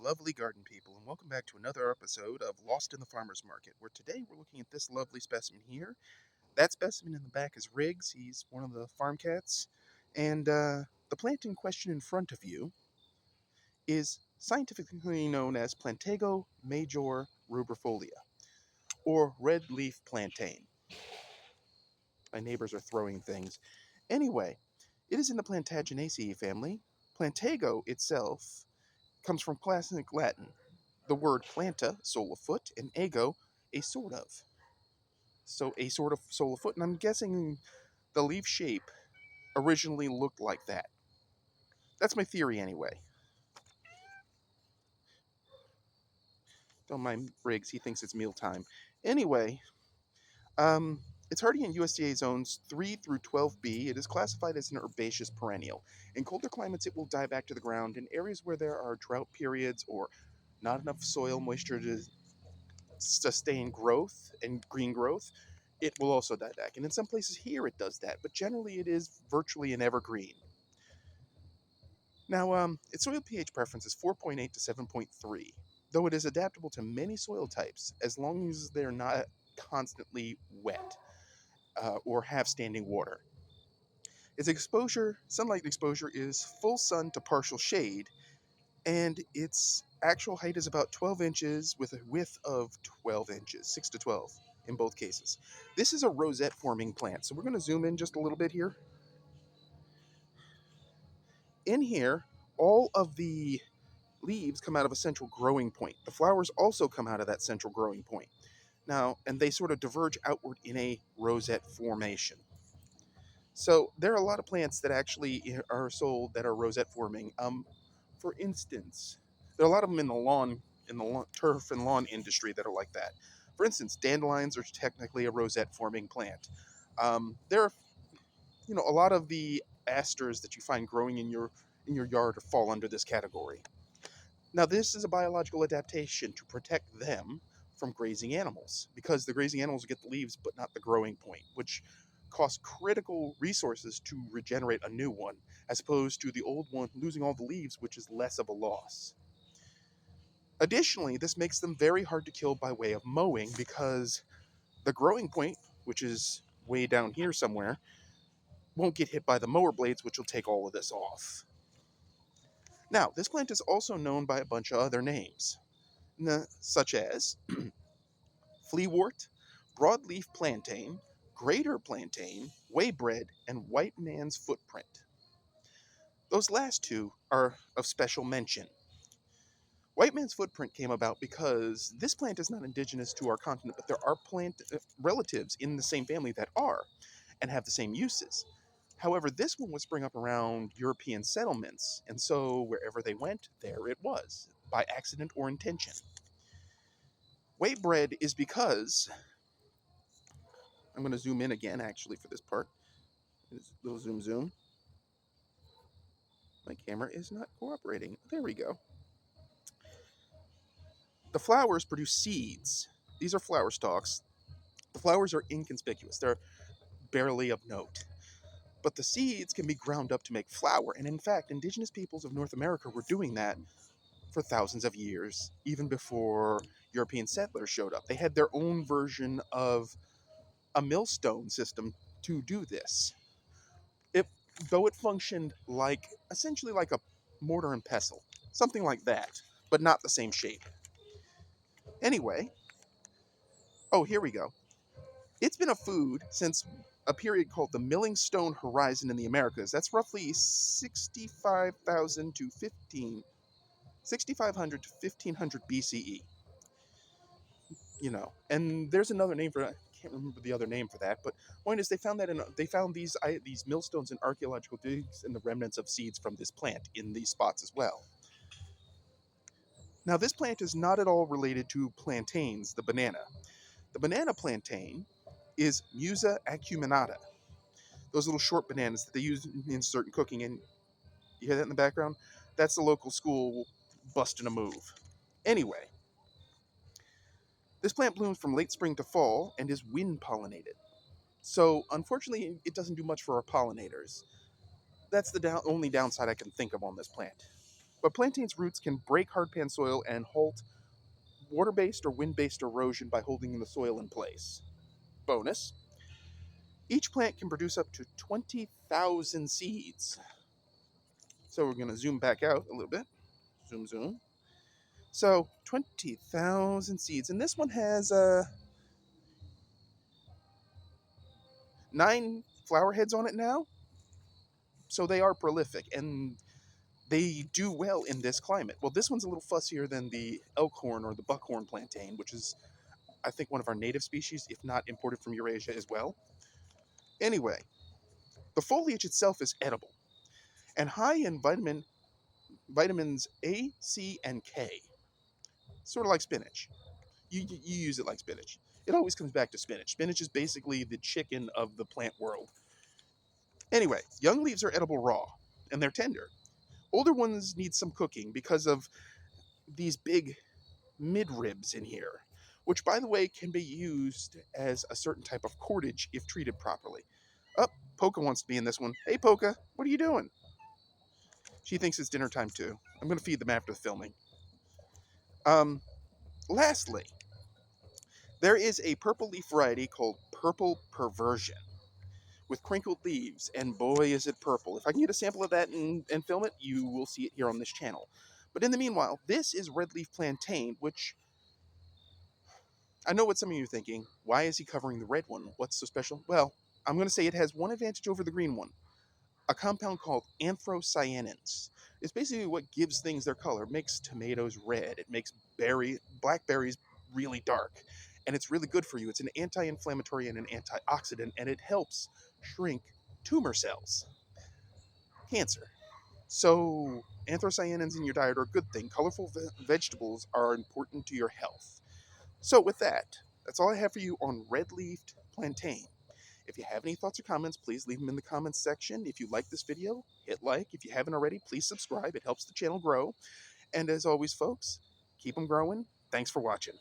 lovely garden people, and welcome back to another episode of Lost in the Farmer's Market, where today we're looking at this lovely specimen here. That specimen in the back is Riggs. He's one of the farm cats, and the plant in question in front of you is scientifically known as Plantago major rubrifolia, or red leaf plantain. My neighbors are throwing things. Anyway, it is in the Plantaginaceae family. Plantago itself comes from classic Latin. The word planta, sole of foot, and ago, a sort of. So a sort of sole of foot, and I'm guessing the leaf shape originally looked like that. That's my theory anyway. Don't mind Briggs, he thinks it's mealtime. Anyway, it's hardy in USDA zones 3 through 12B. It is classified as an herbaceous perennial. In colder climates, it will die back to the ground. In areas where there are drought periods or not enough soil moisture to sustain growth and green growth, it will also die back. And in some places here it does that, but generally it is virtually an evergreen. Now, its soil pH preference is 4.8 to 7.3, though it is adaptable to many soil types as long as they're not constantly wet or have standing water. Its sunlight exposure is full sun to partial shade, and its actual height is about 12 inches with a width of 12 inches, 6 to 12 in both cases. This is a rosette forming plant, so we're going to zoom in just a little bit here. In here, all of the leaves come out of a central growing point. The flowers also come out of that central growing point. Now, and they sort of diverge outward in a rosette formation. So there are a lot of plants that actually are sold that are rosette forming. For instance, there are a lot of them in the turf and lawn industry that are like that. For instance, dandelions are technically a rosette forming plant. There are, a lot of the asters that you find growing in your yard fall under this category. Now, this is a biological adaptation to protect them from grazing animals, because the grazing animals get the leaves but not the growing point, which costs critical resources to regenerate a new one, as opposed to the old one losing all the leaves, which is less of a loss. Additionally, this makes them very hard to kill by way of mowing, because the growing point, which is way down here somewhere, won't get hit by the mower blades, which will take all of this off. Now, this plant is also known by a bunch of other names, such as fleawort, broadleaf plantain, greater plantain, waybread, and white man's footprint. Those last two are of special mention. White man's footprint came about because this plant is not indigenous to our continent, but there are plant relatives in the same family that are and have the same uses. However, this one would spring up around European settlements, and so wherever they went, there it was, by accident or intention. Waybread is because, I'm going to zoom in again actually for this part, little zoom. My camera is not cooperating. There we go. The flowers produce seeds. These are flower stalks. The flowers are inconspicuous. They're barely of note. But the seeds can be ground up to make flour, and in fact, indigenous peoples of North America were doing that for thousands of years, even before European settlers showed up. They had their own version of a millstone system to do this. Though it functioned essentially like a mortar and pestle, something like that, but not the same shape. Anyway, here we go. It's been a food since a period called the Milling Stone Horizon in the Americas. That's roughly 65,000 to 6,500 to 1500 BCE. And there's another name for it. I can't remember the other name for that, but point is they found these millstones in archaeological digs and the remnants of seeds from this plant in these spots as well. Now, this plant is not at all related to plantains, the banana. The banana plantain is Musa acuminata. Those little short bananas that they use in certain cooking, and you hear that in the background? That's the local school busting a move. Anyway, this plant blooms from late spring to fall and is wind pollinated. So, unfortunately, it doesn't do much for our pollinators. That's the only downside I can think of on this plant. But plantain's roots can break hardpan soil and halt water-based or wind-based erosion by holding the soil in place. Bonus, each plant can produce up to 20,000 seeds. So we're going to zoom back out a little bit. Zoom, zoom. So 20,000 seeds. And this one has 9 flower heads on it now. So they are prolific and they do well in this climate. Well, this one's a little fussier than the elkhorn or the buckhorn plantain, which is, I think, one of our native species, if not imported from Eurasia as well. Anyway, the foliage itself is edible and high in vitamins A, C, and K. Sort of like spinach. You use it like spinach. It always comes back to spinach. Spinach is basically the chicken of the plant world. Anyway, young leaves are edible raw, and they're tender. Older ones need some cooking because of these big midribs in here, which, by the way, can be used as a certain type of cordage if treated properly. Oh, Polka wants to be in this one. Hey, Polka, what are you doing? She thinks it's dinner time, too. I'm going to feed them after the filming. Lastly, there is a purple leaf variety called Purple Perversion with crinkled leaves, and boy, is it purple. If I can get a sample of that and film it, you will see it here on this channel. But in the meanwhile, this is Red Leaf Plantain, which I know what some of you are thinking. Why is he covering the red one? What's so special? Well, I'm going to say it has one advantage over the green one. A compound called anthocyanins. It's basically what gives things their color. It makes tomatoes red. It makes blackberries really dark. And it's really good for you. It's an anti-inflammatory and an antioxidant, and it helps shrink tumor cells. Cancer. So, anthocyanins in your diet are a good thing. Colorful vegetables are important to your health. So, with that, that's all I have for you on red leafed plantain. If you have any thoughts or comments, please leave them in the comments section. If you like this video, hit like. If you haven't already, please subscribe. It helps the channel grow. And as always, folks, keep them growing. Thanks for watching.